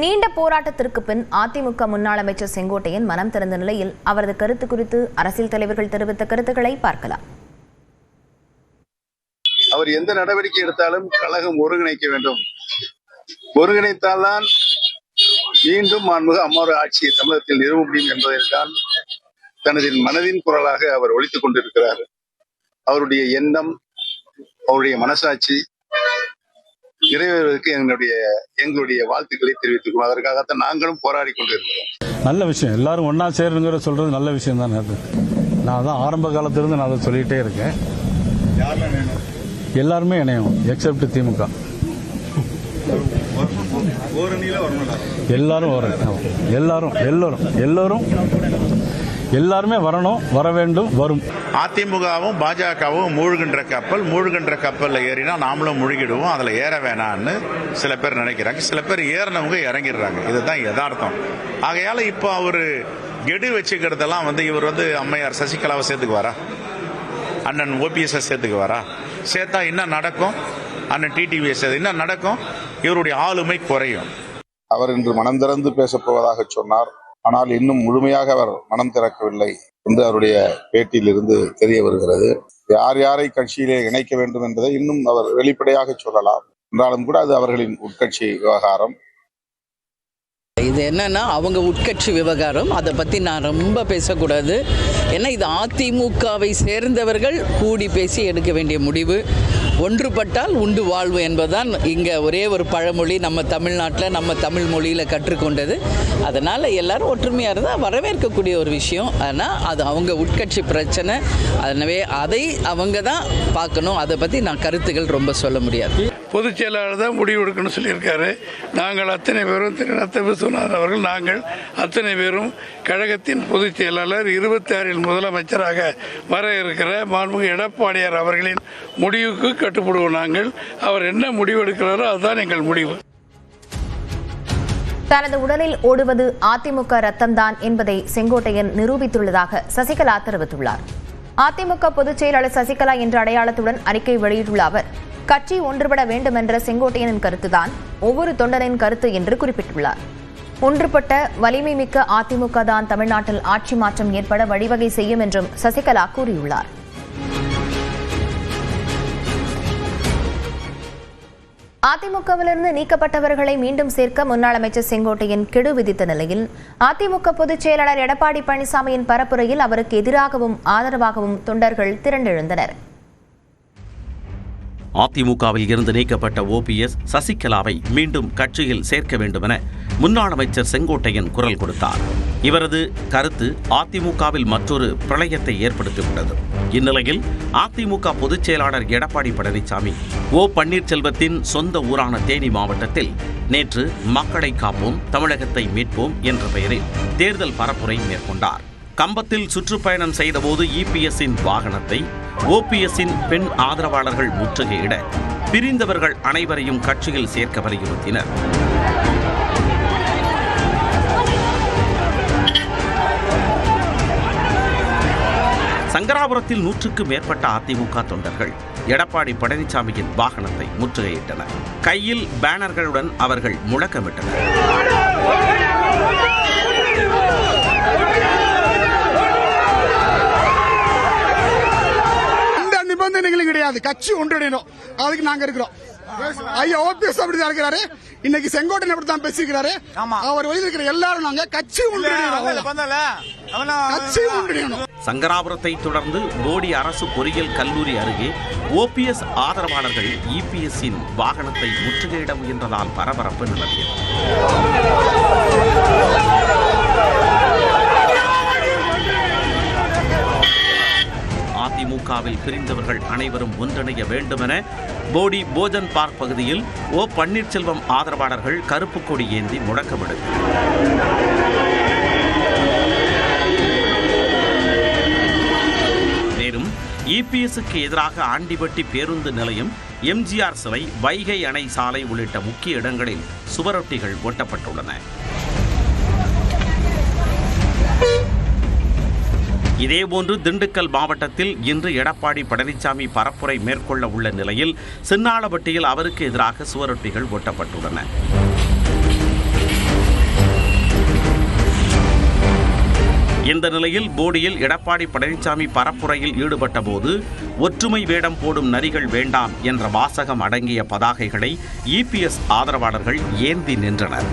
நீண்ட போராட்டத்திற்கு பின் அதிமுக முன்னாள் அமைச்சர் செங்கோட்டையன் மனம் திறந்த நிலையில் அவரது கருத்து குறித்து அரசியல் தலைவர்கள் தெரிவித்த கருத்துக்களை பார்க்கலாம். அவர் எந்த நடவடிக்கை எடுத்தாலும் கழகம் ஒருங்கிணைக்க வேண்டும். ஒருங்கிணைத்தால்தான் மீண்டும் மாண்புமிகு அம்மாவோட ஆட்சியை தமிழகத்தில் நிறுவ முடியும் என்பதற்கான் தனது மனதின் குரலாக அவர் ஒலித்துக் கொண்டிருக்கிறார். அவருடைய எண்ணம், அவருடைய மனசாட்சி நிறைவேறுவதற்கு எங்களுடைய வாழ்த்துக்களை தெரிவித்துக் அதற்காகத்தான் நாங்களும் போராடி கொண்டிருக்கிறோம். நல்ல விஷயம், எல்லாரும் ஒன்னா சேருங்கிற சொல்றது நல்ல விஷயம் தான். நான் தான் ஆரம்ப காலத்திலிருந்து நான் அதை சொல்லிட்டே இருக்கேன். எல்லாருமே இணையும் எக்ஸப்ட் திமுக. எல்லாரும் எல்லாருமே வரணும், வர வேண்டும், வரும். அதிமுகவும் பாஜகவும் மூழ்கின்ற கப்பல்ல ஏறினா நாமளும் முழுகிடுவோம், அதுல ஏற வேணான்னு சில பேர் நினைக்கிறாங்க. சில பேர் ஏறினவங்க இறங்கிடுறாங்க. இதுதான் யதார்த்தம். ஆகையால இப்போ அவரு கெடு வச்சுக்கிறதெல்லாம் இவர் அம்மையார் சசிகலாவை சேர்த்துக்குவாரா, அண்ணன் ஓபிஎஸ் சேர்த்துக்குவாரா? சேர்த்தா என்ன நடக்கும்? அண்ணன் டிடிவியை சேர்த்து என்ன நடக்கும்? இவருடைய ஆளுமை குறையும். அவர் இன்று மனம் திறந்து பேசப் போவதாக சொன்னார். ஆனால் இன்னும் முழுமையாக அவர் மனம் திறக்கவில்லை என்று அவருடைய பேட்டியிலிருந்து தெரிய வருகிறது. யார் யாரை கட்சியிலே இணைக்க வேண்டும் என்பதை இன்னும் அவர் வெளிப்படையாக சொல்லலாம். என்றாலும் கூட அது அவர்களின் உட்கட்சி விவகாரம். இது என்னன்னா அவங்க உட்கட்சி விவகாரம், அதை பற்றி நான் ரொம்ப பேசக்கூடாது. ஏன்னா இது அதிமுகவை சேர்ந்தவர்கள் கூடி பேசி எடுக்க வேண்டிய முடிவு. ஒன்றுபட்டால் உண்டு வாழ்வு என்பதுதான் இங்கே ஒரே ஒரு பழமொழி நம்ம தமிழ்நாட்டில் நம்ம தமிழ் மொழியில் கற்றுக்கொண்டது. அதனால் எல்லாரும் ஒற்றுமையாக இருந்தால் வரவேற்கக்கூடிய ஒரு விஷயம். ஆனால் அது அவங்க உட்கட்சி பிரச்சனை. எனவே அதை அவங்க தான் பார்க்கணும். அதை பற்றி நான் கருத்துக்கள் ரொம்ப சொல்ல முடியாது. பொதுச் செயலாளர் தான் முடிவு எடுக்கணும்னு சொல்லியிருக்காரு. நாங்கள் அத்தனை பேரும் திரு விஸ்வநாதன் அவர்கள் நாங்கள் அத்தனை பேரும் கழகத்தின் பொதுச் செயலாளர் 26 முதலமைச்சராக வர இருக்கிற மாண்புமிகு எடப்பாடியார் அவர்களின் முடிவுக்கு கட்டுப்படுவோம். நாங்கள் அவர் என்ன முடிவு எடுக்கிறாரோ அதுதான் எங்கள் முடிவு. தனது உடலில் ஓடுவது அதிமுக ரத்தம்தான் என்பதை செங்கோட்டையன் நிரூபித்துள்ளதாக சசிகலா தெரிவித்துள்ளார். அதிமுக பொதுச் செயலாளர் சசிகலா என்ற அடையாளத்துடன் அறிக்கை வெளியிட்டுள்ள அவர், கட்சி ஒன்றுபட வேண்டும் என்ற செங்கோட்டையனின் கருத்துதான் ஒவ்வொரு தொண்டரின் கருத்து என்று குறிப்பிட்டுள்ளார். ஒன்றுபட்ட வலிமை மிக்க அதிமுக தான் தமிழ்நாட்டில் ஆட்சி மாற்றம் ஏற்பட வழிவகை செய்யும் என்றும் சசிகலா கூறியுள்ளார். அதிமுகவிலிருந்து நீக்கப்பட்டவர்களை மீண்டும் சேர்க்க முன்னாள் அமைச்சர் செங்கோட்டையன் கெடு விதித்த நிலையில் அதிமுக பொதுச் செயலாளர் எடப்பாடி பழனிசாமியின் பரப்புரையில் அவருக்கு எதிராகவும் ஆதரவாகவும் தொண்டர்கள் திரண்டெழுந்தனர். அதிமுகவில் இருந்து நீக்கப்பட்ட ஓபிஎஸ் சசிகலாவை மீண்டும் கட்சியில் சேர்க்க வேண்டும் என முன்னாள் அமைச்சர் செங்கோட்டையன் குரல் கொடுத்தார். இவரது கருத்து அதிமுகவில் மற்றொரு பிரளயத்தை ஏற்படுத்திவிட்டது. இந்நிலையில் அதிமுக பொதுச் செயலாளர் எடப்பாடி பழனிசாமி ஓ பன்னீர்செல்வத்தின் சொந்த ஊரான தேனி மாவட்டத்தில் நேற்று மக்களை காப்போம், தமிழகத்தை மீட்போம் என்ற பெயரில் தேர்தல் பரப்புரை மேற்கொண்டார். கம்பத்தில் சுற்றுப்பயணம் செய்தபோது இபிஎஸ்ஸின் வாகனத்தை ஓபிஎஸ்ஸின் பெண் ஆதரவாளர்கள் முற்றுகையிட பிரிந்தவர்கள் அனைவரையும் கட்சியில் சேர்க்க வலியுறுத்தினர். சங்கராபுரத்தில் 100க்கும் மேற்பட்ட அதிமுக தொண்டர்கள் எடப்பாடி பழனிசாமியின் வாகனத்தை முற்றுகையிட்டனர். கையில் பேனர்களுடன் அவர்கள் முழக்கமிட்டனர். நிபந்தனைகளும் கிடையாது, கட்சி ஒன்றிணையணும், அதுக்கு நாங்க இருக்கிறோம். ஐயா ஓபிஎஸ் அப்படிதான் இருக்கிறாரு, இன்னைக்கு செங்கோட்டையன் அப்படித்தான் பேசிக்கிறாரு. அவர் வழியில் இருக்கிற எல்லாரும் நாங்க கட்சி ஒன்றிணையணும். சங்கராபுரத்தை தொடர்ந்து போடி அரசு பொறியியல் கல்லூரி அருகே ஓபிஎஸ் ஆதரவாளர்கள் இபிஎஸ்ஸின் வாகனத்தை முற்றுகையிட முயன்றதால் பரபரப்பு நிலவியது. அதிமுகவில் பிரிந்தவர்கள் அனைவரும் ஒன்றிணைய வேண்டும் என போடி போஜன் பார்க் பகுதியில் ஓ பன்னீர்செல்வம் ஆதரவாளர்கள் கருப்பு கொடி ஏந்தி முழக்கமிட்டனர். மேலும் இபிஎஸ்க்கு எதிராக ஆண்டிபட்டி பேருந்து நிலையம், எம்ஜிஆர் சிலை, வைகை அணை சாலை உள்ளிட்ட முக்கிய இடங்களில் சுவரொட்டிகள் ஒட்டப்பட்டுள்ளன. இதேபோன்று திண்டுக்கல் மாவட்டத்தில் இன்று எடப்பாடி பழனிசாமி பரப்புரை மேற்கொள்ள உள்ள நிலையில் சின்னாளப்பட்டியில் அவருக்கு எதிராக சுவரொட்டிகள் ஒட்டப்பட்டுள்ளன. இந்த நிலையில் போடியில் எடப்பாடி பழனிசாமி பரப்புரையில் ஈடுபட்ட போது ஒற்றுமை வேடம் போடும் நரிகள் வேண்டாம் என்ற வாசகம் அடங்கிய பதாகைகளை இபிஎஸ் ஆதரவாளர்கள் ஏந்தி நின்றனர்.